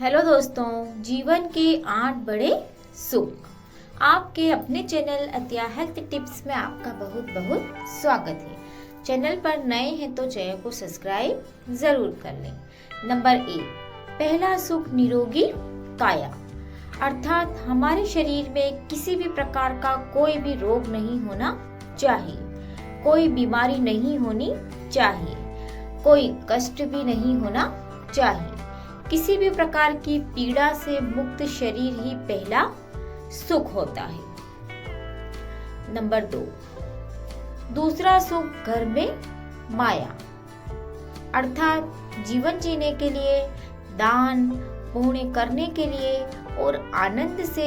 Hello दोस्तों, जीवन के 8 बड़े सुख आपके अपने चैनल अत्या हेल्थ टिप्स में आपका बहुत बहुत स्वागत है। चैनल पर नए हैं तो चैनल को सब्सक्राइब जरूर कर लें। नंबर 1, पहला सुख निरोगी काया, अर्थात हमारे शरीर में किसी भी प्रकार का कोई भी रोग नहीं होना चाहिए, कोई बीमारी नहीं होनी चाहिए, कोई कष्ट भी नहीं होना चाहिए। किसी भी प्रकार की पीड़ा से मुक्त शरीर ही पहला सुख होता है। नंबर 2, दूसरा सुख घर में माया, अर्थात जीवन जीने के लिए, दान पुण्य करने के लिए और आनंद से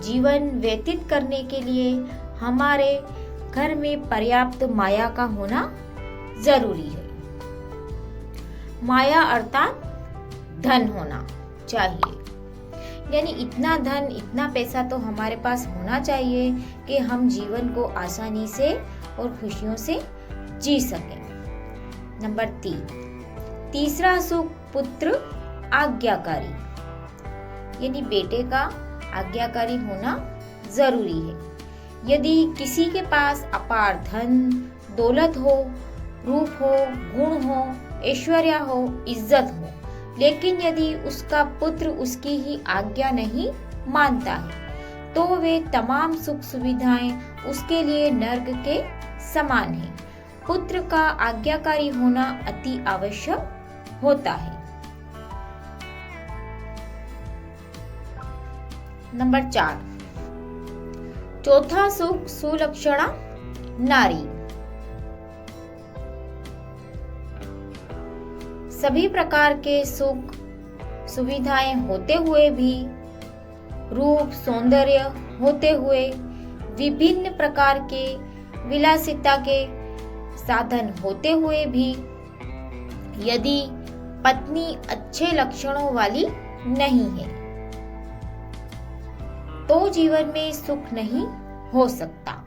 जीवन व्यतीत करने के लिए हमारे घर में पर्याप्त माया का होना जरूरी है। माया अर्थात धन होना चाहिए, यानी इतना धन, इतना पैसा तो हमारे पास होना चाहिए कि हम जीवन को आसानी से और खुशियों से जी सकें। नंबर 3, तीसरा सुख पुत्र आज्ञाकारी, यानी बेटे का आज्ञाकारी होना जरूरी है। यदि किसी के पास अपार धन दौलत हो, रूप हो, गुण हो, ऐश्वर्य हो, इज्जत हो, लेकिन यदि उसका पुत्र उसकी ही आज्ञा नहीं मानता है तो वे तमाम सुख सुविधाएं उसके लिए नर्क के समान है। पुत्र का आज्ञाकारी होना अति आवश्यक होता है। नंबर 4, चौथा सुख सुलक्षणा नारी, सभी प्रकार के सुख सुविधाएं होते हुए भी, रूप सौंदर्य होते हुए, विभिन्न प्रकार के विलासिता के साधन होते हुए भी, यदि पत्नी अच्छे लक्षणों वाली नहीं है तो जीवन में सुख नहीं हो सकता।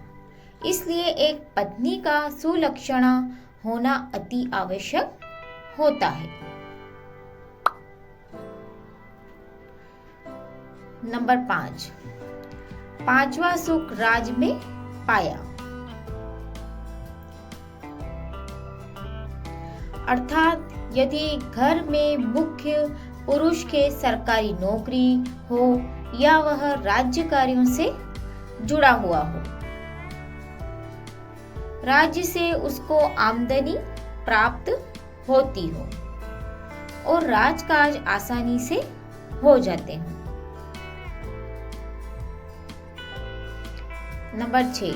इसलिए एक पत्नी का सुलक्षणा होना अति आवश्यक होता है। नंबर 5, पांचवा सुख राज में पाया, अर्थात यदि घर में मुख्य पुरुष के सरकारी नौकरी हो या वह राज्य कार्यों से जुड़ा हुआ हो, राज्य से उसको आमदनी प्राप्त होती हो और राजकाज आसानी से हो जाते हो। नंबर 6,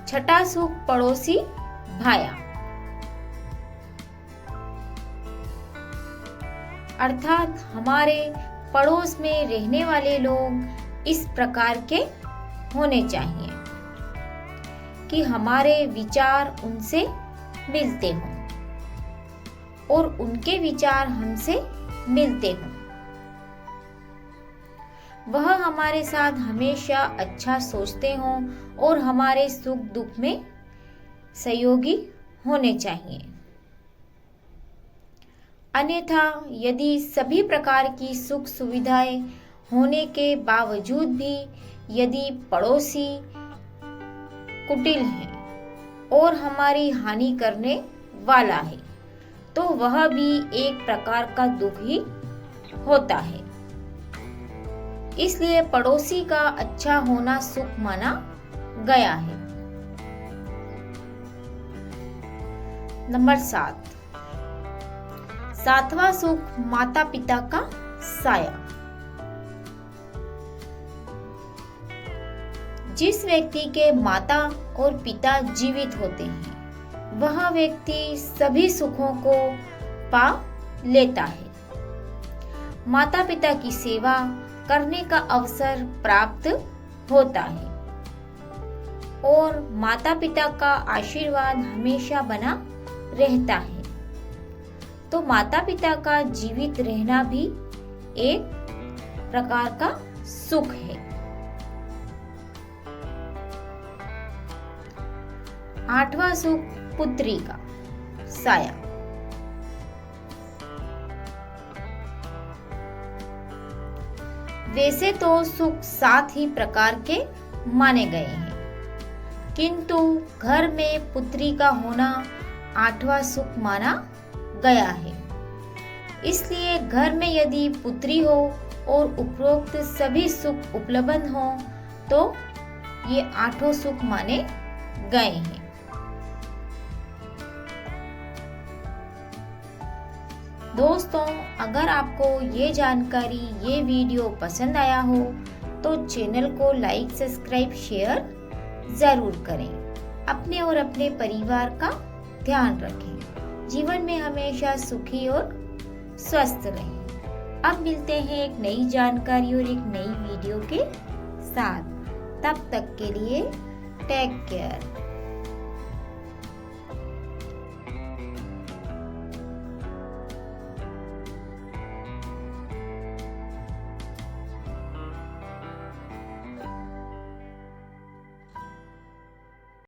छठा सुख पड़ोसी भाया, अर्थात हमारे पड़ोस में रहने वाले लोग इस प्रकार के होने चाहिए कि हमारे विचार उनसे मिलते हों और उनके विचार हमसे मिलते हों। वह हमारे साथ हमेशा अच्छा सोचते हों और हमारे सुख दुख में सहयोगी होने चाहिए। अन्यथा यदि सभी प्रकार की सुख सुविधाएं होने के बावजूद भी यदि पड़ोसी कुटिल है और हमारी हानि करने वाला है तो वह भी एक प्रकार का दुख ही होता है। इसलिए पड़ोसी का अच्छा होना सुख माना गया है। नंबर 7, सातवां सुख माता पिता का साया, जिस व्यक्ति के माता और पिता जीवित होते हैं वह व्यक्ति सभी सुखों को पा लेता है। माता पिता की सेवा करने का अवसर प्राप्त होता है और माता पिता का आशीर्वाद हमेशा बना रहता है। तो माता पिता का जीवित रहना भी एक प्रकार का सुख है। 8वां सुख पुत्री का साया, वैसे तो सुख 7 ही प्रकार के माने गए हैं, किंतु घर में पुत्री का होना 8वां सुख माना गया है। इसलिए घर में यदि पुत्री हो और उपरोक्त सभी सुख उपलब्ध हो तो ये 8 सुख माने गए हैं। दोस्तों, अगर आपको ये जानकारी, ये वीडियो पसंद आया हो तो चैनल को लाइक, सब्सक्राइब, शेयर ज़रूर करें। अपने और अपने परिवार का ध्यान रखें। जीवन में हमेशा सुखी और स्वस्थ रहें। अब मिलते हैं एक नई जानकारी और एक नई वीडियो के साथ। तब तक के लिए टेक केयर।